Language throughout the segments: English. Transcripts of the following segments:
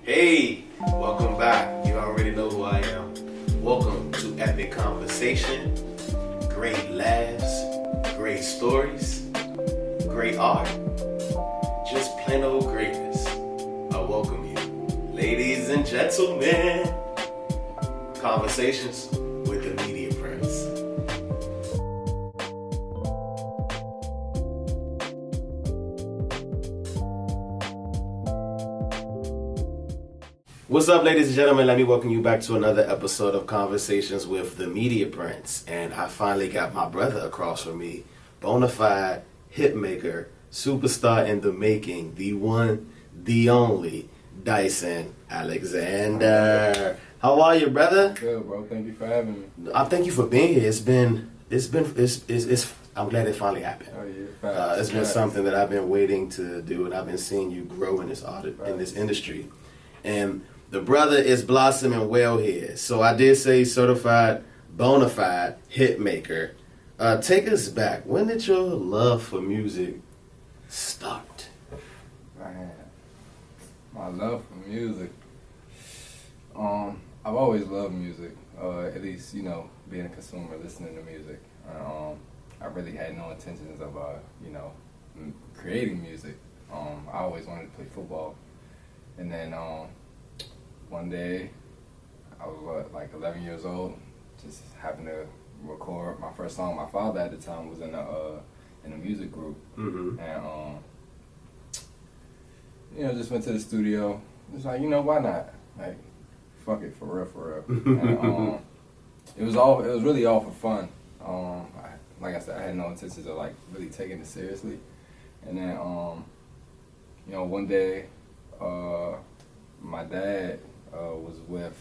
Hey, welcome back. You already know who I am. Welcome to Epic Conversation. Great laughs, great stories, great art. Just plain old greatness. I welcome you, ladies and gentlemen. Conversations with the Media Prince. What's up, ladies and gentlemen? Let me welcome you back to another episode of Conversations with the Media Prince. And I finally got my brother across from me, bona fide hitmaker, superstar in the making, the one, the only, Dyson Alexander. How are you, brother? Good, bro. Thank you for having me. I thank you for being here. I'm glad it finally happened. Oh yeah, it's been something that I've been waiting to do, and I've been seeing you grow in this in this industry. And the brother is blossoming well here. So I did say certified, bona fide hit maker. Take us back. When did your love for music start? Man, my love for music. I've always loved music. At least, being a consumer, listening to music. I really had no intentions of, creating music. I always wanted to play football. And then one day, I was like 11 years old, just happened to record my first song. My father at the time was in a music group, and just went to the studio. It's like, why not? Like, fuck it, for real. And, it was really all for fun. Like I said, I had no intentions of like really taking it seriously. And then one day, my dad was with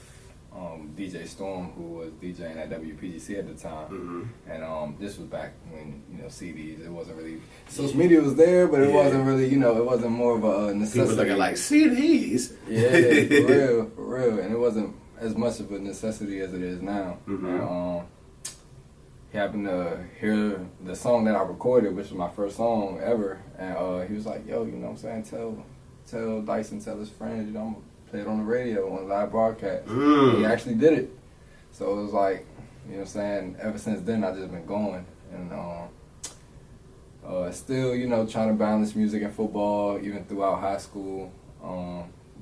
DJ Storm, who was DJing at WPGC at the time, and this was back when CDs. It wasn't really social media was there, but it wasn't really it wasn't more of a necessity. People looking like CDs. Yeah, for real, and it wasn't as much of a necessity as it is now. And he happened to hear the song that I recorded, which was my first song ever, and he was like, "Yo, what I'm saying? Tell Dyson, tell his friends, I'm gonna play it on the radio on a live broadcast." He actually did it. So it was like, ever since then I've just been going. And still, trying to balance music and football, even throughout high school.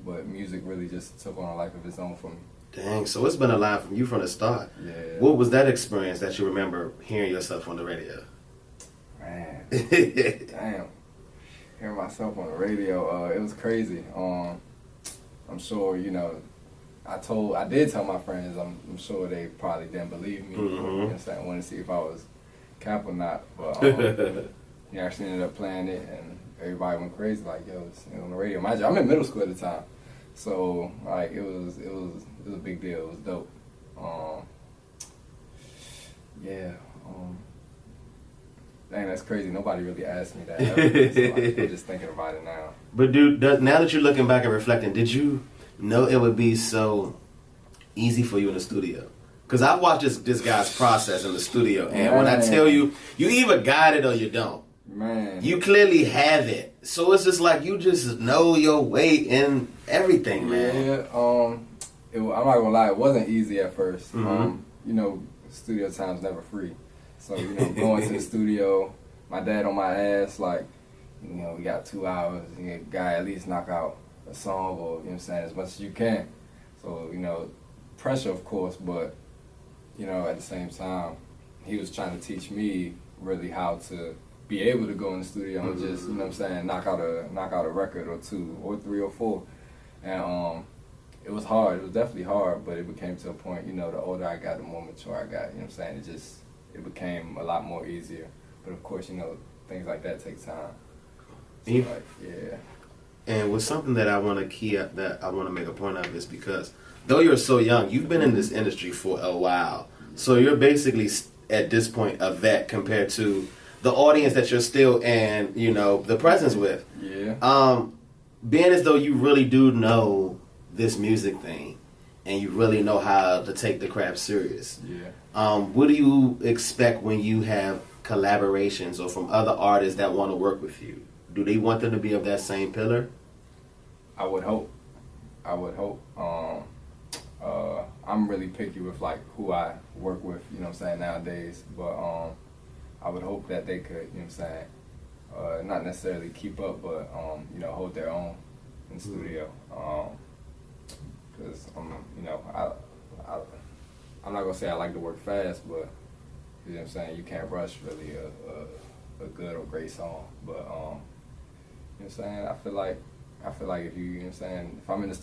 But music really just took on a life of its own for me. Dang, so it's been a line from you from the start. Yeah. What was that experience that you remember hearing yourself on the radio? Man, damn. Hearing myself on the radio, it was crazy. I'm sure, I did tell my friends. I'm sure they probably didn't believe me. I wanted to see if I was cap or not. But he actually ended up playing it, and everybody went crazy. Like, yo, it's on the radio. Mind you, I'm in middle school at the time, so like it was a big deal. It was dope. Dang, that's crazy. Nobody really asked me that ever. So I'm just thinking about it now. But dude, now that you're looking back and reflecting, did you know it would be so easy for you in the studio? Because I've watched this guy's process in the studio, and when I tell you, you either got it or you don't. Man. You clearly have it. So it's just like you just know your way in everything, man. Yeah, I'm not gonna lie, it wasn't easy at first. Studio time's never free. So, going to the studio, my dad on my ass, like, we got 2 hours, guy at least knock out a song or, as much as you can. So, pressure, of course, but, at the same time, he was trying to teach me really how to be able to go in the studio and just, knock out a record or 2 or 3 or 4. And it was hard. It was definitely hard, but it became to a point, the older I got, the more mature I got, it became a lot more easier. But of course, things like that take time. So, yeah. And with something that I want to make a point of is because though you're so young, you've been in this industry for a while. So you're basically at this point a vet compared to the audience that you're still in, the presence with. Yeah. Being as though you really do know this music thing and you really know how to take the craft serious. Yeah. What do you expect when you have collaborations or from other artists that want to work with you? Do they want them to be of that same pillar? I would hope. I would hope. I'm really picky with like who I work with, you know what I'm saying, nowadays. But I would hope that they could, you know what I'm saying, not necessarily keep up, but you know, hold their own in the studio. Because you know, I'm not gonna say I like to work fast, but you know what I'm saying, you can't rush really a good or great song. But you know what I'm saying, I feel like if you know what I'm saying, if I'm in the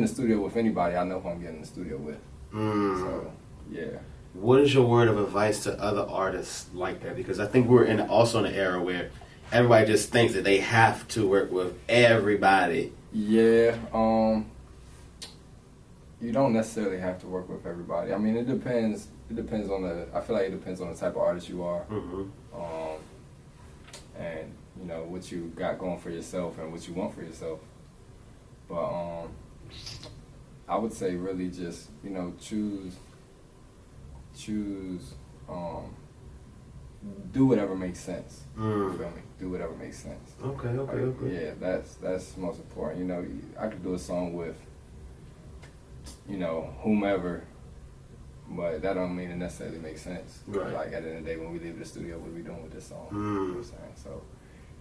studio with anybody, I know who I'm getting in the studio with. So yeah. What is your word of advice to other artists like that? Because I think we're also in an era where everybody just thinks that they have to work with everybody. Yeah, you don't necessarily have to work with everybody. I mean, it depends. I feel like it depends on the type of artist you are. And you know what you got going for yourself and what you want for yourself. But I would say really just, you know, choose do whatever makes sense. You feel me? Do whatever makes sense. Okay. Yeah, that's most important. You know, I could do a song with, you know, whomever, but that don't mean it necessarily makes sense. Right. Like at the end of the day, when we leave the studio, what are we doing with this song? You know what I'm saying? So,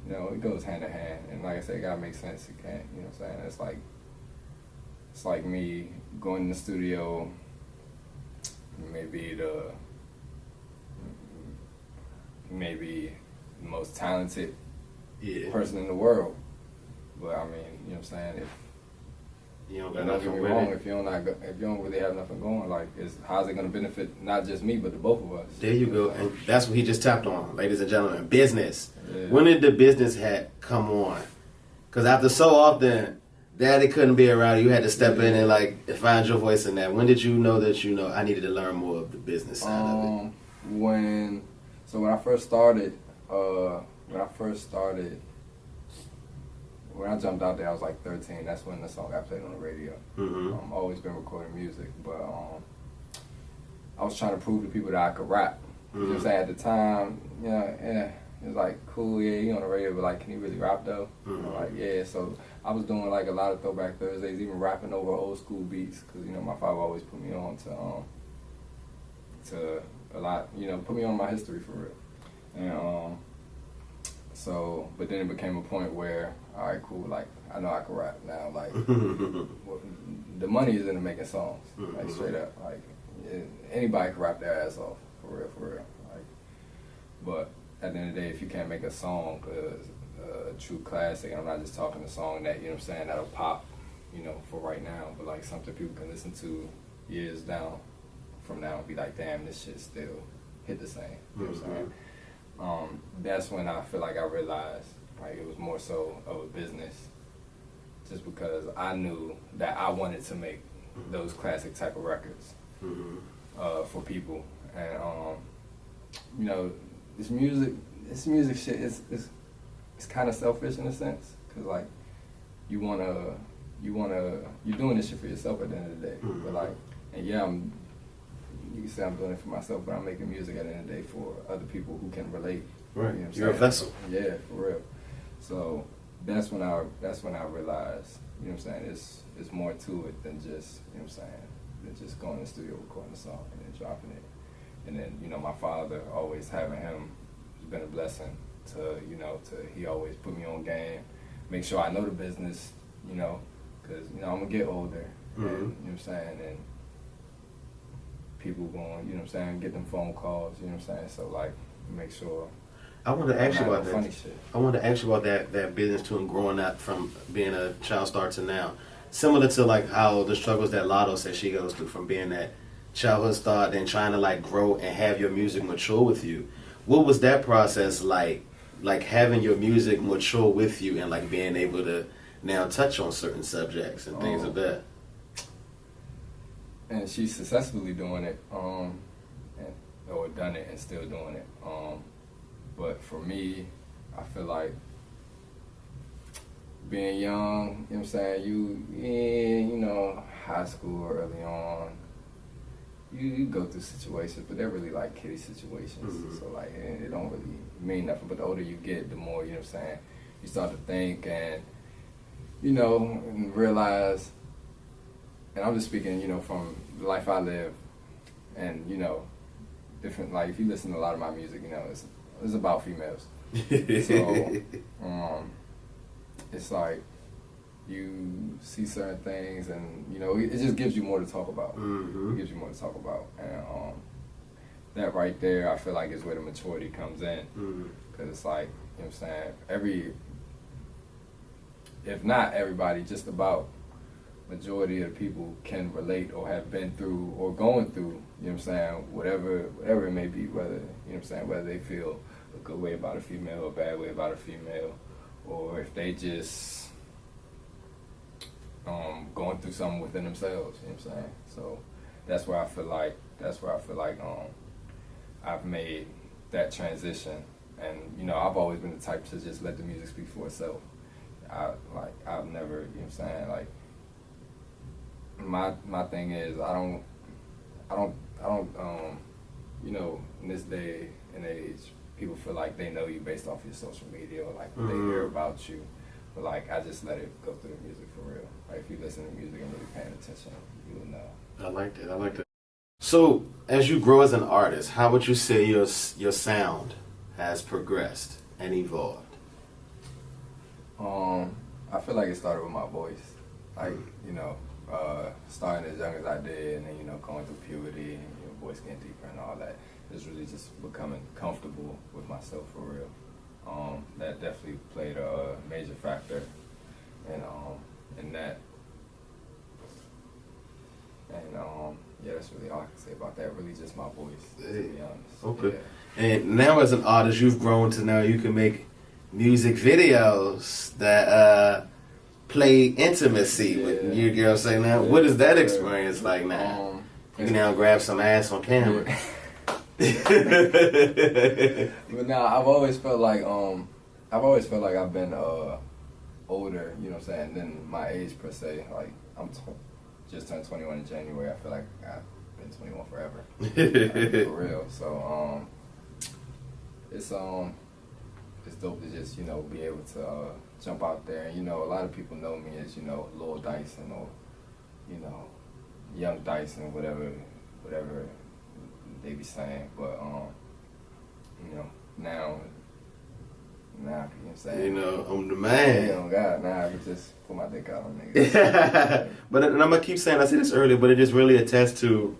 you know, it goes hand in hand. And like I said, it gotta make sense. It can't, you know what I'm saying? It's like me going in the studio, maybe the most talented person in the world. But I mean, you know what I'm saying? If you don't don't got get me nothing wrong, with if you don't really have nothing going, like, how's it gonna benefit not just me but the both of us? There you go, and that's what he just tapped on, ladies and gentlemen. Business. Yeah. When did the business hat come on? Because after so often, Daddy couldn't be around, you had to step in and like find your voice in that. When did you know that I needed to learn more of the business side of it? When I first started, when I jumped out there, I was like 13. That's when the song got played on the radio. I've always been recording music, but I was trying to prove to people that I could rap. You know what I'm saying? At the time, you know, it was like, cool, yeah, he on the radio, but like, can he really rap though? You know, like, yeah. So I was doing like a lot of Throwback Thursdays, even rapping over old school beats, because you know my father always put me on to a lot, you know, put me on my history for real. And so, but then it became a point where, all right, cool, like, I know I can rap now, like, the money is in making songs, like, straight up, like, anybody can rap their ass off, for real, like, but at the end of the day, if you can't make a song, a true classic, and I'm not just talking a song that, you know what I'm saying, that'll pop, you know, for right now, but like something people can listen to years down from now and be like, damn, this shit still hit the same, you know what I'm saying? That's when I feel like I realized like it was more so of a business, just because I knew that I wanted to make those classic type of records for people. And you know, this music shit is kind of selfish in a sense, because like you're doing this shit for yourself at the end of the day. But like, and yeah, you can say I'm doing it for myself, but I'm making music at the end of the day for other people who can relate. Right, you know you're a vessel. Yeah, for real. So that's when I realized, you know what I'm saying, it's more to it than just, you know what I'm saying, than just going to the studio, recording a song, and then dropping it. And then, you know, my father, always having him, has been a blessing to, you know, he always put me on game, make sure I know the business, you know, because, you know, I'm going to get older, and, you know what I'm saying, and people going, you know what I'm saying, get them phone calls, you know what I'm saying, so, like, make sure. I want to ask you about that. Funny shit. I want to ask you about that business too, and growing up from being a child star to now. Similar to like how the struggles that Lotto says she goes through from being that childhood star, then trying to like grow and have your music mature with you. What was that process like? Like having your music mature with you and like being able to now touch on certain subjects and things of that. And she's successfully doing it, or done it and still doing it. But for me, I feel like being young, you know what I'm saying, you know, high school early on, you go through situations, but they're really like kiddie situations. So like, it don't really mean nothing. But the older you get, the more, you know what I'm saying, you start to think and, you know, and realize and I'm just speaking, you know, from the life I live, and you know, different. Like if you listen to a lot of my music, you know, it's about females. So, it's like you see certain things, and you know, it just gives you more to talk about. It gives you more to talk about, and that right there, I feel like is where the maturity comes in, because it's like, you know what I'm saying, if not everybody, just about majority of people can relate or have been through or going through, you know what I'm saying, whatever it may be, whether, you know what I'm saying, whether they feel a good way about a female or a bad way about a female, or if they just going through something within themselves, you know what I'm saying. So that's where I feel like I've made that transition, and you know, I've always been the type to just let the music speak for itself. I've never, you know what I'm saying, like my thing is I don't you know, in this day and age, people feel like they know you based off your social media or like what they hear about you, but like I just let it go through the music for real. Like if you listen to music and really paying attention, you will know. I like that. So as you grow as an artist, how would you say your sound has progressed and evolved? I feel like it started with my voice. Like, you know, starting as young as I did, and then, you know, going through puberty and your voice getting deeper and all that. It's really just becoming comfortable with myself for real. That definitely played a major factor in that. And yeah, that's really all I can say about that. Really just my voice, to be honest. Okay. Yeah. And now as an artist, you've grown to now you can make music videos that play intimacy with you. You know what I'm saying? Now, what is that experience like now? You can now grab some ass on camera. But now I've always felt like I've been older, you know what I'm saying, than my age per se. Like just turned 21 in January. I feel like I've been 21 forever. Like, for real. So it's dope to just, you know, be able to jump out there. And, you know, a lot of people know me as, you know, Lil Dyson or, you know, Young Dyson, whatever they be saying. But, you know, now, you know what I'm saying? You know, I'm the man. Oh, God, now I can just put my dick out on niggas. But and I'm going to keep saying, I said this earlier, but it just really attests to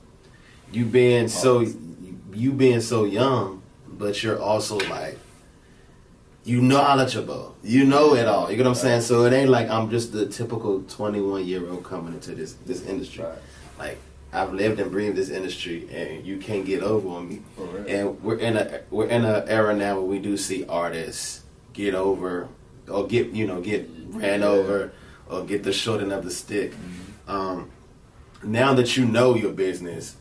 you being so young, but you're also like, you knowledgeable. You know it all. You know what I'm saying? So it ain't like I'm just the typical 21-year-old coming into this industry. Right. Like, I've lived and breathed this industry, and you can't get over on me. And we're in a era now where we do see artists get over or get ran over or get the short end of the stick. Now that you know your business,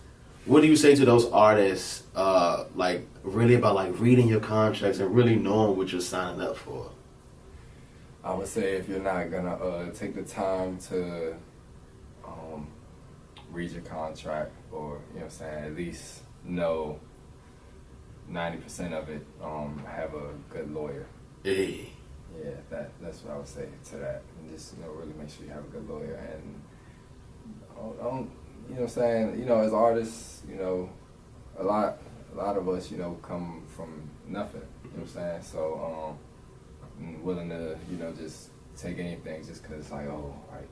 what do you say to those artists, like really about like reading your contracts and really knowing what you're signing up for? I would say if you're not gonna take the time to read your contract, or, you know what I'm saying, at least know 90% of it, have a good lawyer. Hey. Yeah, that's what I would say to that. And just, you know, really make sure you have a good lawyer. And you know what I'm saying, you know, as artists, you know, a lot of us, you know, come from nothing, you know what I'm saying? So I'm willing to, you know, just take anything just because it's like, oh, right.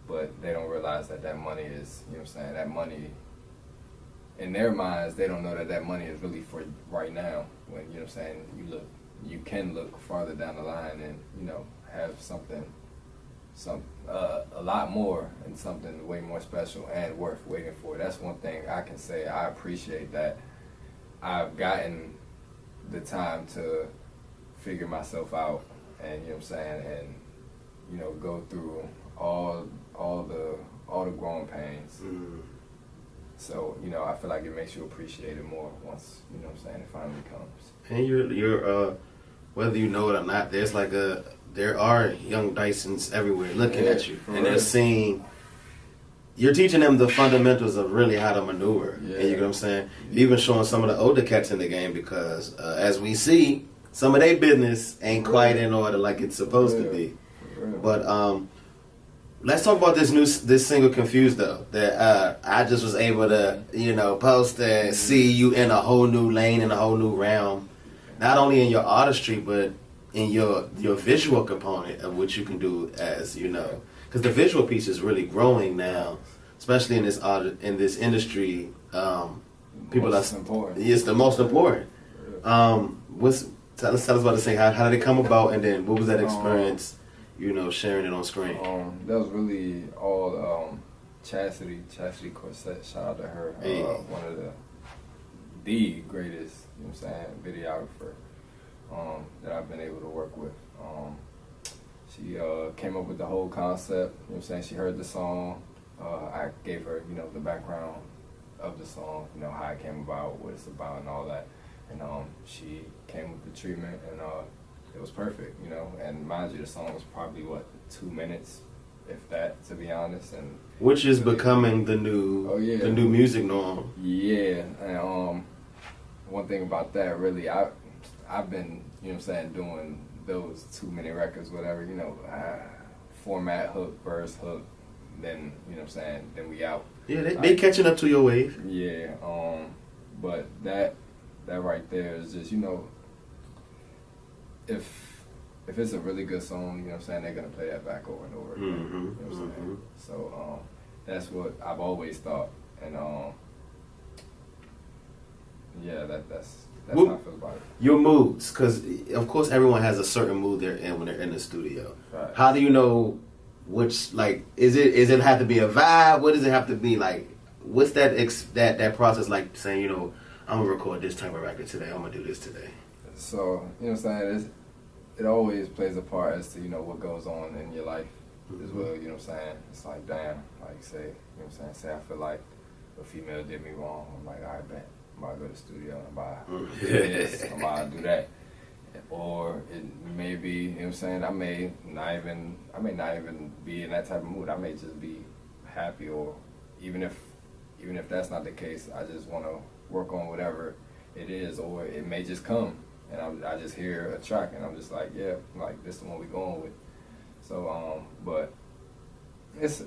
But they don't realize that money is, you know what I'm saying, that money, in their minds, they don't know that money is really for right now. When, you know what I'm saying, you can look farther down the line and, you know, have a lot more and something way more special and worth waiting for. That's one thing I can say. I appreciate that I've gotten the time to figure myself out, and, you know what I'm saying, and, you know, go through all the growing pains. So, you know, I feel like it makes you appreciate it more once, you know what I'm saying, it finally comes. And you're whether you know it or not, there are young Dysons everywhere looking at you, and they're seeing. You're teaching them the fundamentals of really how to maneuver. Yeah. And you know what I'm saying? You're even showing some of the older cats in the game because, as we see, some of their business ain't quite in order like it's supposed to be. But let's talk about this single "Confused" though. That I just was able to post and see you in a whole new lane, in a whole new realm, not only in your artistry but in your visual component of what you can do as because the visual piece is really growing now, especially in this industry. People are important. It's the most important. Tell us about this thing. How did it come about, and then what was that experience? Sharing it on screen. That was really all Chastity Corset. Shout out to her. Hey. One of the greatest, videographer that I've been able to work with. She came up with the whole concept. She heard the song. I gave her, the background of the song, how it came about, what it's about, and all that. And she came with the treatment, and it was perfect, And mind you, the song was probably 2 minutes, if that, to be honest. And which is becoming the new music norm. Yeah, and one thing about that, really, I've been, doing those 2 minute records, whatever, format, hook, verse, hook, then then we out. Yeah, they catching up to your wave. Yeah, but that right there is just, if it's a really good song, they're gonna play that back over and over again. Mm-hmm. So that's what I've always thought, and yeah, that's how I feel about it. Your moods, because of course everyone has a certain mood they're in when they're in the studio. Right. How do you know which, is it have to be a vibe? What does it have to be like? What's that process like? Saying I'm gonna record this type of record today. I'm gonna do this today. So it always plays a part as to what goes on in your life as well. It's like, damn, like say say I feel like a female did me wrong. I'm like, all right, bet. I'm about to go to the studio and I'm about to do this, I'm about to do that. Or it may be, I may not even be in that type of mood. I may just be happy, or even if that's not the case, I just want to work on whatever it is, or it may just come and I just hear a track and I'm just like, yeah, like this is the one we going with. So but it's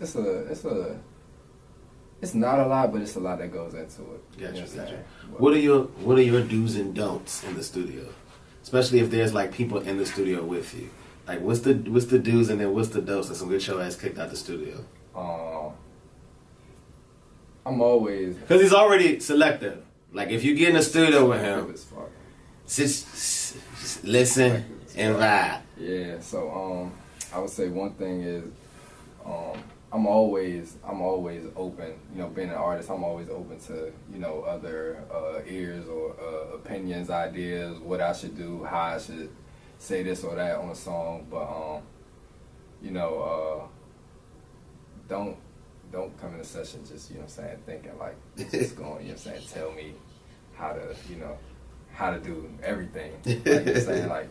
not a lot, but it's a lot that goes into it. Gotcha. What are your do's and don'ts in the studio? Especially if there's people in the studio with you. Like what's the do's and then what's the don'ts that some good your ass kicked out the studio? I'm always, because he's already selective. Like if you get in the studio with him, just listen and vibe. Yeah. So I would say one thing is I'm always open. Being an artist, I'm always open to other ears or opinions, ideas, what I should do, how I should say this or that on a song. But don't come in a session just thinking like just going tell me how to do everything. Like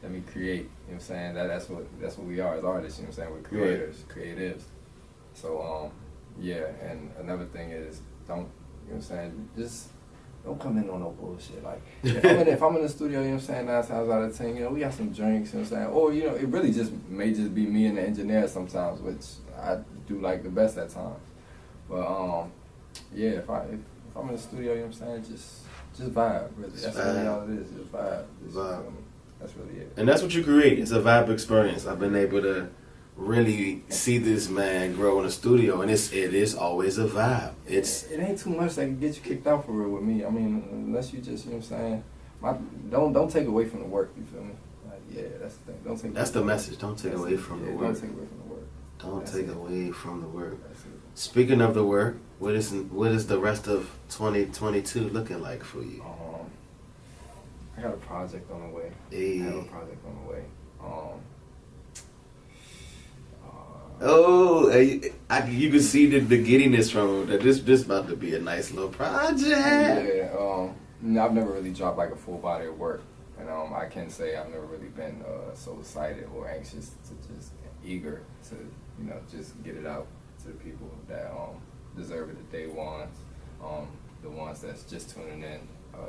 let me create. That's what we are as artists. We're creators, creatives. So yeah, and another thing is just don't come in on no bullshit. Like if I'm in the studio, 9 times out of 10, we got some drinks, or it really may just be me and the engineer sometimes, which I do like the best at times. But yeah, if I'm in the studio, just vibe, really. That's really all it is, just vibe. That's really it. And that's what you create. It's a vibe experience. I've been able to really see this man grow in the studio, and it is always a vibe. It ain't too much that can get you kicked out for real with me. I mean, unless you just don't take away from the work. You feel me? Like, yeah, that's the thing. Don't take. That's the message. Don't take away from the work. Don't take away from the work. Don't take away from the work. Speaking of the work, what is the rest of 2022 looking like for you? I got a project on the way. Hey. I have a project on the way. You can see the giddiness from that. This about to be a nice little project. Yeah, I've never really dropped like a full body of work, and I can say I've never really been so excited or anxious to just eager to just get it out to the people that deserve it, the day ones, the ones that's just tuning in,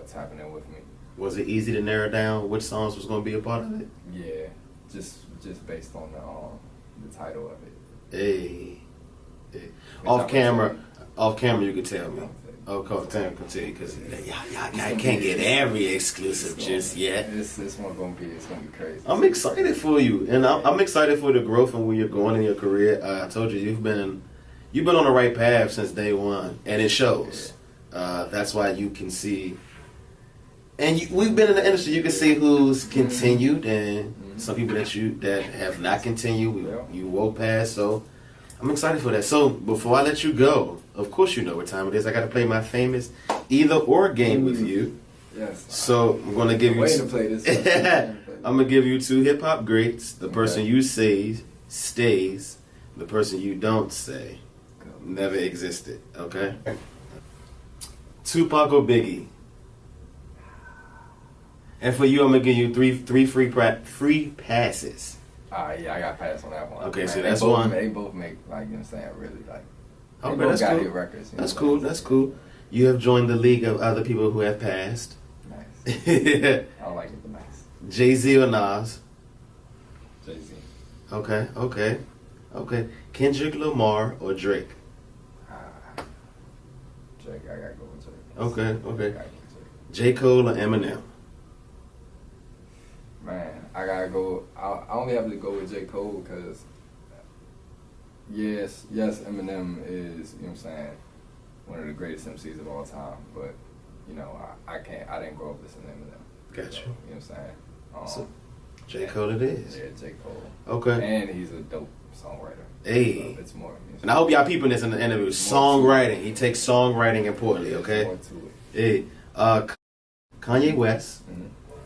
tapping in with me. Was it easy to narrow down which songs was going to be a part of it? Yeah, just based on the title of it. Hey. Which Off I'm camera, excited. you could tell me. Oh, off camera, can tell you because y'all can't get every exclusive just yet. It's gonna be crazy. I'm excited for you, and I'm excited for the growth and where you're going in your career. I told you you've been on the right path since day one, and it shows. That's why you can see, and we've been in the industry. You can see who's continued, and some people that have not continued. You woke past, so I'm excited for that. So before I let you go, of course you know what time it is. I got to play my famous either or game with you. Yes. So I'm gonna give you. To play this. I'm gonna give you two hip hop greats. The person you say stays. The person you don't say never existed. Okay. Tupac or Biggie. And for you, I'm gonna give you three free passes. Yeah, I got pass on that one. Okay, Man, so that's one. They both make, like, you know what I'm saying, really, like, they Okay, both that's got cool. hit records. That's cool. That's cool. You have joined the league of other people who have passed. Nice. I don't like it, but nice. Jay-Z or Nas? Jay-Z. Okay. Kendrick Lamar or Drake? Drake, I gotta go with Drake. Okay. I gotta go with Drake. J. Cole or Eminem? Man, I gotta go. I only have to go with J. Cole because, yes, Eminem is, you know what I'm saying, one of the greatest MCs of all time. But, you know, I didn't grow up listening to Eminem. Got So, you. you know what I'm saying? So, J. Cole it is. Yeah, J. Cole. Okay. And he's a dope songwriter. Hey. So it's more. And I hope y'all peeping this in the interview. Songwriting. He takes songwriting importantly, okay? More to it. Hey. Kanye West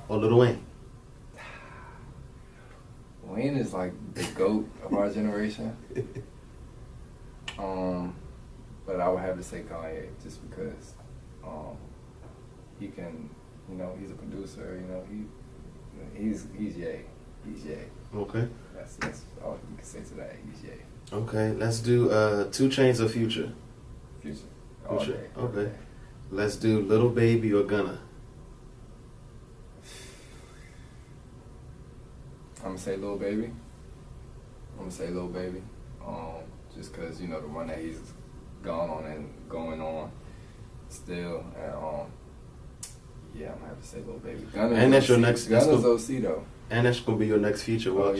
or Lil Wayne? Wayne is like the GOAT of our generation. But I would have to say Kanye just because he can, you know, he's a producer, you know, he's Ye. He's Ye. Okay. That's all you can say to that. He's Ye. Okay, let's do 2 Chainz of Future. Future. All Future. day. Okay. Let's do Little Baby or Gunna. I'm gonna say Lil Baby. Just cause, you know, the run that he's gone on and going on still, and yeah, I'm gonna have to say Lil Baby. And that's your next. Gunna's OC though. And that's gonna be your next feature. Watch.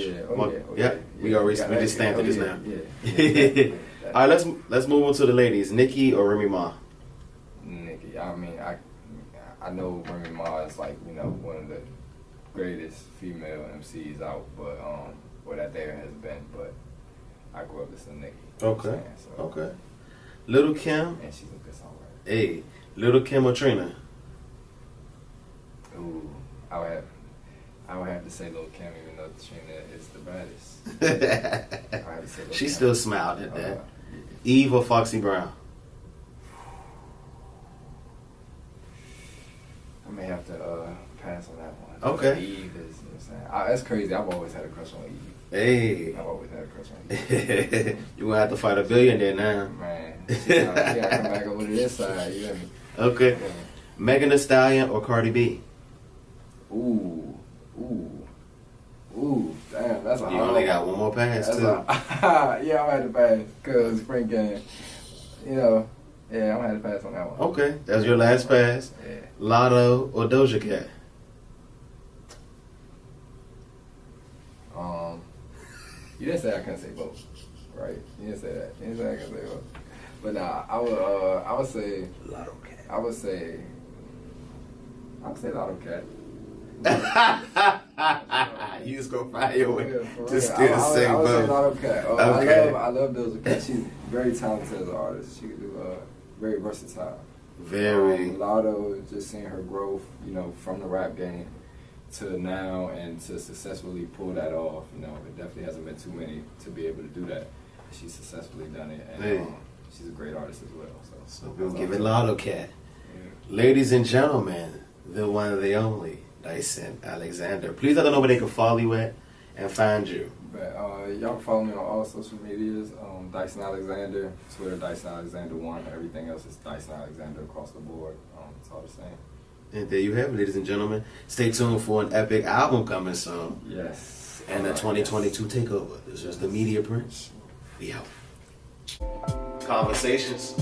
Yeah. We just stamped it just now. Yeah. All right, let's move on to the ladies. Nicki or Remy Ma? Nicki. I mean, I know Remy Ma is, like, you know, one of the greatest female MCs out, but well, that there has been, but I grew up listening to Nicki. Okay. Little Kim. And she's a good songwriter. Hey, Little Kim or Trina? Ooh, I would have to say Lil' Kim, even though Trina is the baddest. I would have to say Lil' She Kim. still smiled at that. Eve or Foxy Brown? I may have to pass on that one. Okay. Eve is, you know what I'm saying? That's crazy. I've always had a crush on Eve. Hey. I've always had a crush on Eve. You're gonna have to fight a billionaire now. Man, she gotta come back over to this side, you know me? Okay. Yeah. Megan Thee Stallion or Cardi B? Ooh, damn, that's a hard You only got one more pass, too. yeah, I'm gonna have to pass, because freaking, you know, yeah, I'm gonna have to pass on that one. Okay, that's your last pass. Yeah. Lotto or Doja Cat? You didn't say I couldn't say both, right? You didn't say that. You didn't say I couldn't say both. But nah, I would say Lotto Cat. I would say Lotto Cat. You just go find your way For to real. still I say would say both. Lotto Cat. Okay. I love Doja Cat. She's very talented as an artist. She can do very versatile. Very. Lotto, just seeing her growth, you know, from the rap game to now, and to successfully pull that off. You know, it definitely hasn't been too many to be able to do that. She's successfully done it, and Hey. she's a great artist as well. So we'll give it Lotto Cat. Ladies and gentlemen, the one, the only, Dyson Alexander. Please let them know where they can follow you at and find you. But y'all can follow me on all social medias. Dyson Alexander, Twitter Dyson Alexander 1. Everything else is Dyson Alexander across the board. It's all the same. And there you have it, ladies and gentlemen. Stay tuned for an epic album coming soon. Yes. And the 2022 takeover. This is the Media Prince. We out. Conversations.